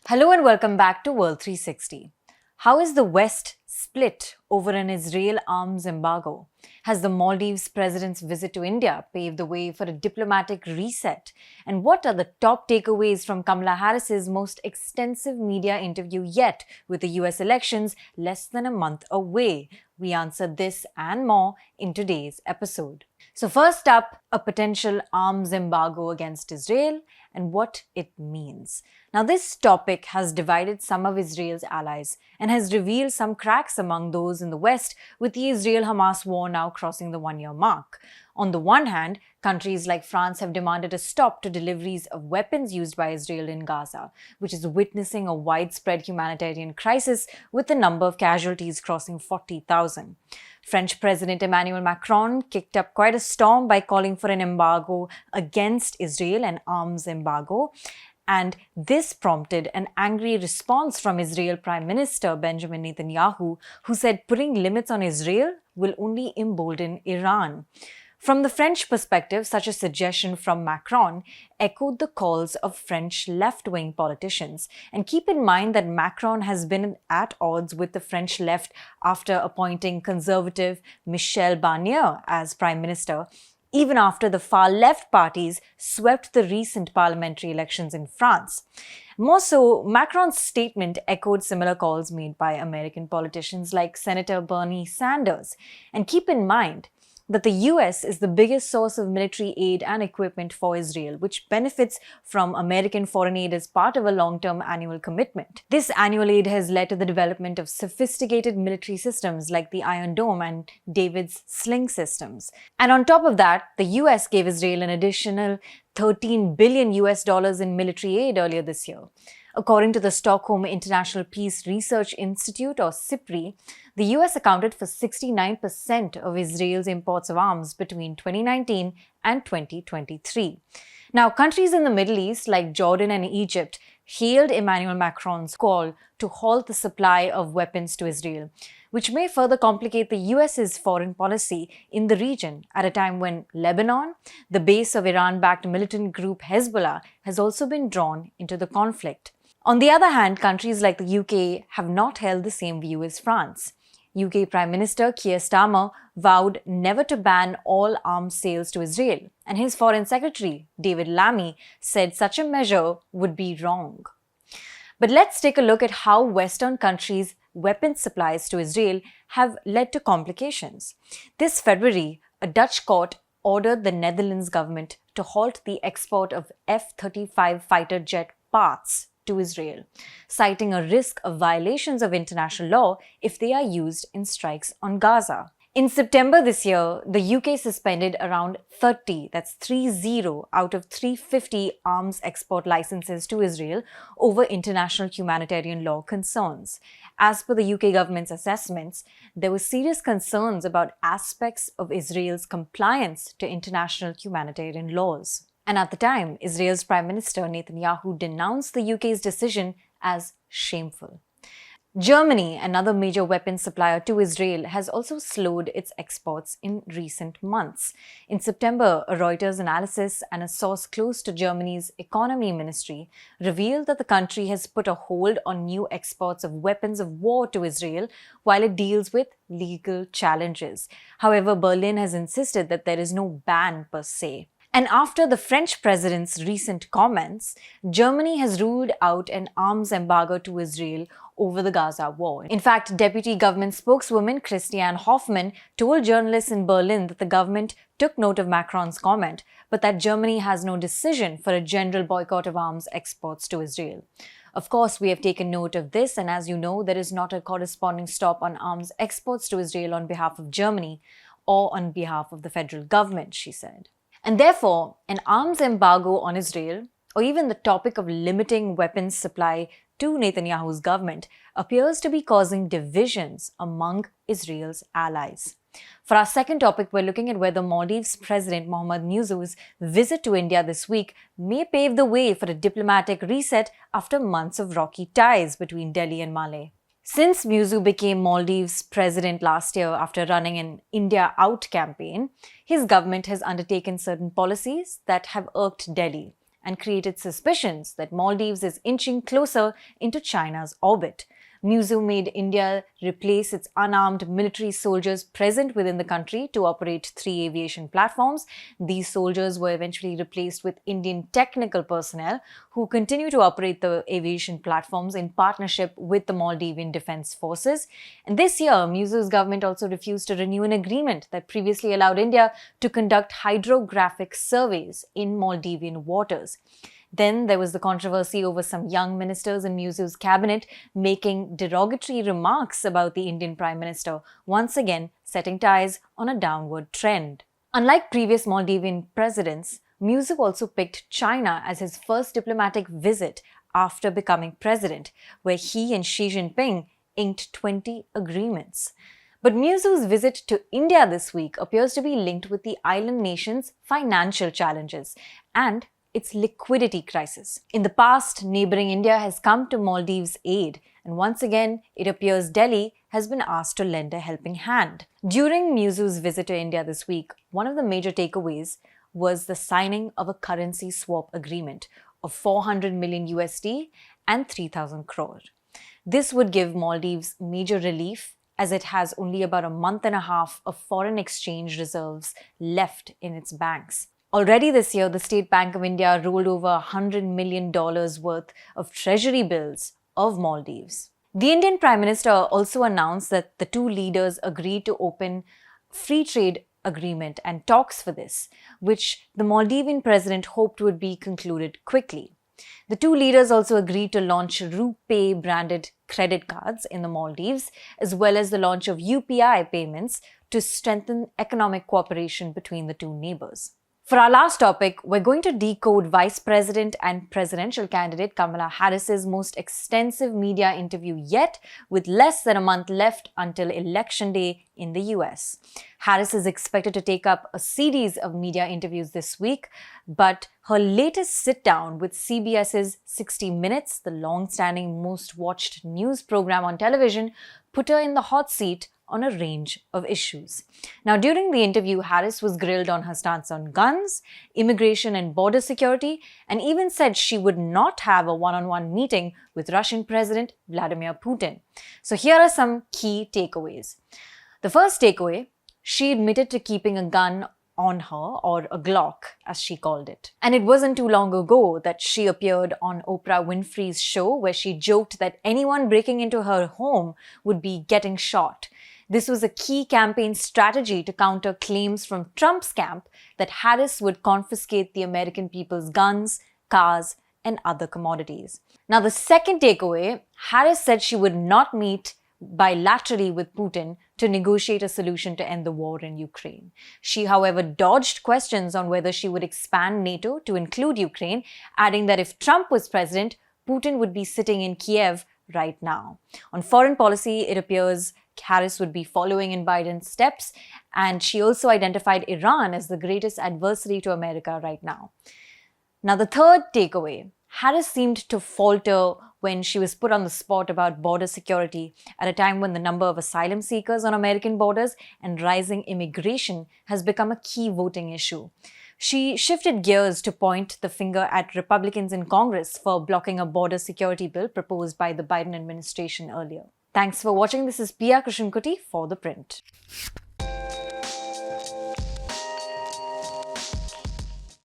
Hello and welcome back to World 360. How is the West split over an Israel arms embargo? Has the Maldives President's visit to India paved the way for a diplomatic reset? And what are the top takeaways from Kamala Harris's most extensive media interview yet, with the US elections less than a month away? We answer this and more in today's episode. So first up, a potential arms embargo against Israel and what it means. Now, this topic has divided some of Israel's allies and has revealed some cracks among those in the West, with the Israel-Hamas war now crossing the one-year mark. On the one hand, countries like France have demanded a stop to deliveries of weapons used by Israel in Gaza, which is witnessing a widespread humanitarian crisis with the number of casualties crossing 40,000. French President Emmanuel Macron kicked up quite a storm by calling for an embargo against Israel, an arms embargo. And this prompted an angry response from Israel Prime Minister Benjamin Netanyahu, who said putting limits on Israel will only embolden Iran. From the French perspective, such a suggestion from Macron echoed the calls of French left-wing politicians. And keep in mind that Macron has been at odds with the French left after appointing conservative Michel Barnier as Prime Minister, even after the far-left parties swept the recent parliamentary elections in France. More so, Macron's statement echoed similar calls made by American politicians like Senator Bernie Sanders. And keep in mind that the US is the biggest source of military aid and equipment for Israel, which benefits from American foreign aid as part of a long-term annual commitment. This annual aid has led to the development of sophisticated military systems like the Iron Dome and David's Sling systems. And on top of that, the US gave Israel an additional $13 billion in military aid earlier this year. According to the Stockholm International Peace Research Institute, or SIPRI, the US accounted for 69% of Israel's imports of arms between 2019 and 2023. Now, countries in the Middle East like Jordan and Egypt hailed Emmanuel Macron's call to halt the supply of weapons to Israel, which may further complicate the US's foreign policy in the region at a time when Lebanon, the base of Iran-backed militant group Hezbollah, has also been drawn into the conflict. On the other hand, countries like the UK have not held the same view as France. UK Prime Minister Keir Starmer vowed never to ban all arms sales to Israel, and his Foreign Secretary, David Lammy, said such a measure would be wrong. But let's take a look at how Western countries' weapons supplies to Israel have led to complications. This February, a Dutch court ordered the Netherlands government to halt the export of F-35 fighter jet parts to Israel, citing a risk of violations of international law if they are used in strikes on Gaza. In September this year, the UK suspended around 30 out of 350 arms export licenses to Israel over international humanitarian law concerns. As per the UK government's assessments, there were serious concerns about aspects of Israel's compliance to international humanitarian laws. And at the time, Israel's Prime Minister Netanyahu denounced the UK's decision as shameful. Germany, another major weapons supplier to Israel, has also slowed its exports in recent months. In September, a Reuters analysis and a source close to Germany's economy ministry revealed that the country has put a hold on new exports of weapons of war to Israel while it deals with legal challenges. However, Berlin has insisted that there is no ban per se. And after the French president's recent comments, Germany has ruled out an arms embargo to Israel over the Gaza war. In fact, Deputy Government Spokeswoman Christiane Hoffmann told journalists in Berlin that the government took note of Macron's comment, but that Germany has no decision for a general boycott of arms exports to Israel. Of course, we have taken note of this, and as you know, there is not a corresponding stop on arms exports to Israel on behalf of Germany or on behalf of the federal government, she said. And therefore, an arms embargo on Israel, or even the topic of limiting weapons supply to Netanyahu's government, appears to be causing divisions among Israel's allies. For our second topic, we're looking at whether Maldives President Maldives Muizzu's visit to India this week may pave the way for a diplomatic reset after months of rocky ties between Delhi and Malé. Since Muizzu became Maldives president last year after running an India Out campaign, his government has undertaken certain policies that have irked Delhi. and created suspicions that Maldives is inching closer into China's orbit. Muizzu made India replace its unarmed military soldiers present within the country to operate 3 aviation platforms. These soldiers were eventually replaced with Indian technical personnel who continue to operate the aviation platforms in partnership with the Maldivian Defense Forces. And this year, Muizzu's government also refused to renew an agreement that previously allowed India to conduct hydrographic surveys in Maldivian waters. Then there was the controversy over some young ministers in Muizzu's cabinet making derogatory remarks about the Indian Prime Minister, once again setting ties on a downward trend. Unlike previous Maldivian presidents, Muizzu also picked China as his first diplomatic visit after becoming president, where he and Xi Jinping inked 20 agreements. But Muizzu's visit to India this week appears to be linked with the island nation's financial challenges and its liquidity crisis. In the past, neighboring India has come to Maldives' aid, and once again, it appears Delhi has been asked to lend a helping hand. During Muizzu's visit to India this week, one of the major takeaways was the signing of a currency swap agreement of 400 million USD and 3,000 crore. This would give Maldives major relief as it has only about a month and a half of foreign exchange reserves left in its banks. Already this year, the State Bank of India rolled over $100 million worth of treasury bills of Maldives. The Indian Prime Minister also announced that the two leaders agreed to open free trade agreement and talks for this, which the Maldivian president hoped would be concluded quickly. The two leaders also agreed to launch RuPay branded credit cards in the Maldives, as well as the launch of UPI payments to strengthen economic cooperation between the two neighbors. For our last topic, we're going to decode Vice President and presidential candidate Kamala Harris's most extensive media interview yet, with less than a month left until Election Day in the US. Harris is expected to take up a series of media interviews this week, but her latest sit-down with CBS's 60 Minutes, the long-standing most watched news program on television, put her in the hot seat on a range of issues. Now, during the interview, Harris was grilled on her stance on guns, immigration and border security, and even said she would not have a one-on-one meeting with Russian President Vladimir Putin. So here are some key takeaways. The first takeaway, she admitted to keeping a gun on her, or a Glock, as she called it. And it wasn't too long ago that she appeared on Oprah Winfrey's show where she joked that anyone breaking into her home would be getting shot. This was a key campaign strategy to counter claims from Trump's camp that Harris would confiscate the American people's guns, cars, and other commodities. Now, the second takeaway, Harris said she would not meet bilaterally with Putin to negotiate a solution to end the war in Ukraine. She, however, dodged questions on whether she would expand NATO to include Ukraine, adding that if Trump was president, Putin would be sitting in Kiev right now. On foreign policy, it appears Harris would be following in Biden's steps, and she also identified Iran as the greatest adversary to America right now. Now, the third takeaway, Harris seemed to falter when she was put on the spot about border security at a time when the number of asylum seekers on American borders and rising immigration has become a key voting issue. She shifted gears to point the finger at Republicans in Congress for blocking a border security bill proposed by the Biden administration earlier. Thanks for watching. This is Pia Krishnankutty for ThePrint.